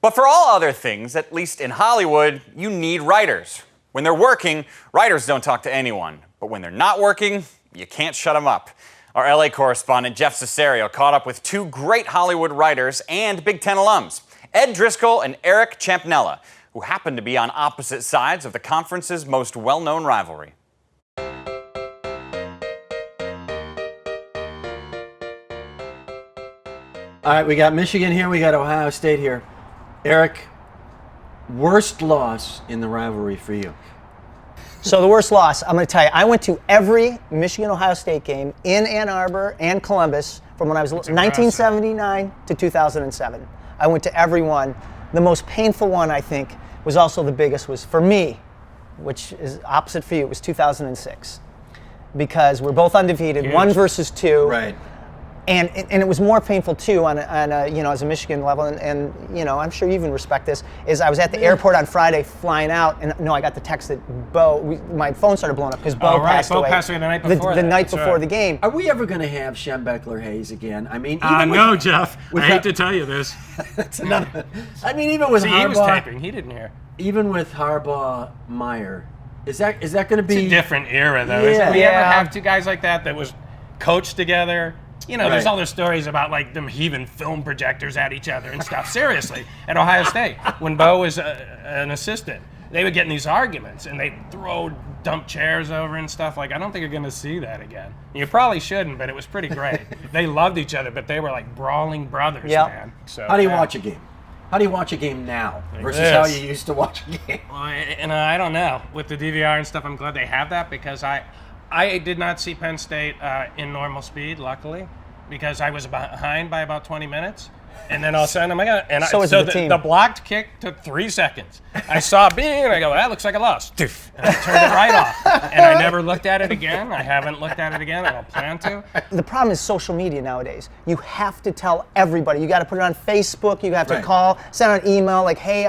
But for all other things, at least in Hollywood, you need writers. When they're working, writers don't talk to anyone. But when they're not working, you can't shut them up. Our LA correspondent, Jeff Cesario, caught up with two great Hollywood writers and Big Ten alums, Ed Driscoll and Eric Champnell, who happen to be on opposite sides of the conference's most well-known rivalry. All right, we got Michigan here, we got Ohio State here. Eric, worst loss in the rivalry for you? So the worst loss, I'm going to tell you, I went to every Michigan-Ohio State game in Ann Arbor and Columbus from when I was 1979 to 2007. I went to every one. The most painful one, I think, was also the biggest, was for me, which is opposite for you, it was 2006. Because we're both undefeated, Huge. 1 versus 2. Right. And it was more painful too on a as a Michigan level, and I'm sure you even respect this. Is I was at the airport on Friday flying out, and I got the text that my phone started blowing up because Bo passed away. Bo passed away the night before. The night before the game. Are we ever going to have Schembechler Hayes again? I mean, no, Jeff. I hate to tell you this. That's another. I mean, even with Harbaugh, he was typing. He didn't hear. Even with Harbaugh, Meyer, is that going to be? It's a different era, though. Yeah. Isn't it? We ever have two guys like that was coached together? There's Right. all those stories about like them heaving film projectors at each other and stuff. Seriously, at Ohio State, when Bo was an assistant, they would get in these arguments and they'd dump chairs over and stuff. Like, I don't think you're going to see that again. You probably shouldn't, but it was pretty great. They loved each other, but they were like brawling brothers, man. So, how do you watch a game? How do you watch a game now versus how you used to watch a game? Well, I don't know. With the DVR and stuff, I'm glad they have that because I did not see Penn State in normal speed, luckily, because I was behind by about 20 minutes. And then all of a sudden, so the blocked kick took 3 seconds. I saw bing, and I go, that looks like a loss. And I turned it right off. And I never looked at it again. I haven't looked at it again. I don't plan to. The problem is social media nowadays. You have to tell everybody. You got to put it on Facebook. You have to call, send an email like, hey,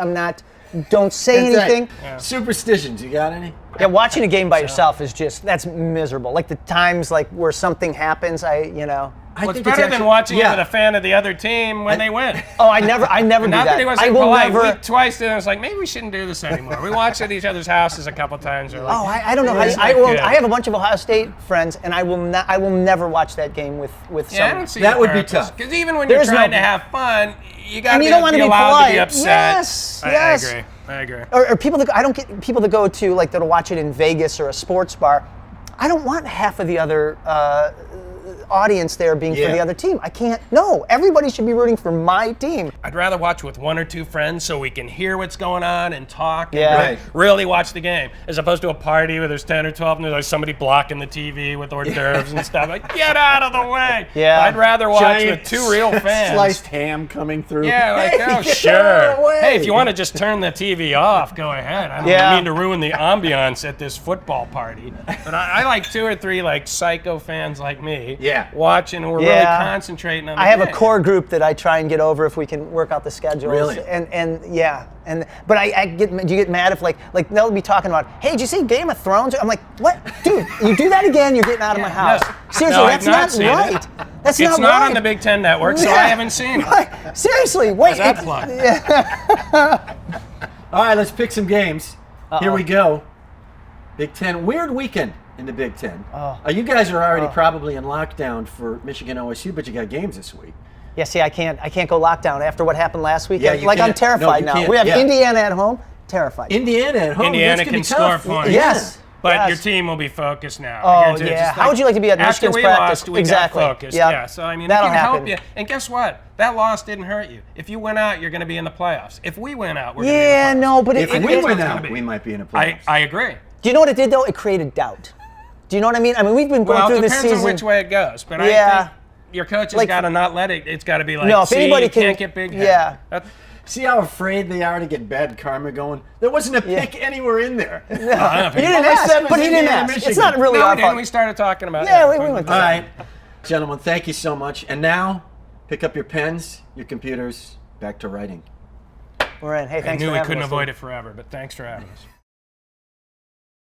don't say anything. Right. Yeah. Superstitions, you got any? Yeah, watching a game by yourself is that's miserable. Like the times where something happens, It's better than watching it with a fan of the other team when they win. Oh, I never do that. Not that he wasn't polite. Twice, and I was like, maybe we shouldn't do this anymore. We watched at each other's houses a couple times. Like, I don't know. I have a bunch of Ohio State friends, and I will never watch that game with someone. I don't see that would be tough. Because even when you're trying to have fun, you got to be allowed to be upset. Yes. I agree. Or people that I don't get people that go to that'll watch it in Vegas or a sports bar. I don't want half of the other audience there being for the other team. I can't. No, everybody should be rooting for my team. I'd rather watch with 1 or 2 friends so we can hear what's going on and talk and really watch the game, as opposed to a party where there's 10 or 12 and there's somebody blocking the TV with hors d'oeuvres and stuff. Like, get out of the way. Yeah. I'd rather watch with 2 real fans. Sliced ham coming through. Yeah, like, sure. Hey, if you want to just turn the TV off, go ahead. I don't mean to ruin the ambiance at this football party. But I like 2 or 3 like psycho fans like me. Yeah. Watching, and we're really concentrating on the I have game. a core group that I try and get over if we can work out the schedules. Really? But do you get mad if like they'll be talking about, hey, did you see Game of Thrones? I'm like, what? Dude, you do that again, you're getting out of my house. Seriously, that's not right. That's it's not not right. on the Big Ten Network, so I haven't seen it. Right. Seriously, wait. How's that plug? All right, let's pick some games. Here we go. Big Ten, weird weekend in the Big Ten. You guys are already probably in lockdown for Michigan OSU, but you got games this week. Yeah, see, I can't go lockdown after what happened last week. Yeah, you I'm can't. terrified No, now. you We have can't. Indiana at home. Terrified. Indiana at home. Indiana can score points. Yes. But your team will be focused now. Oh, yeah. How would you like to be at after Michigan's we practice? Lost, we exactly. got focused. Yep. Yeah, so I mean, that'll it can happen. help you. And guess what? That loss didn't hurt you. If you win out, you're going to be in the playoffs. If we win out, we're going to be in the playoffs. No, but if we win out, we might be in a playoffs. I agree. Do you know what it did, though? It created doubt. Do you know what I mean? I mean, we've been going through this season. Well, it depends on which way it goes. But I think your coach has got to not let it. It's got to be like, no, if anybody can't get big head. Yeah. See how afraid they are to get bad karma going? There wasn't a pick anywhere in there. No, he didn't ask, but he didn't ask. It's not really our fault. We started talking about it. Yeah, we went through All right, gentlemen, thank you so much. And now, pick up your pens, your computers, back to writing. We're in. Hey, thanks for having us. I knew we couldn't avoid it forever, but thanks for having us.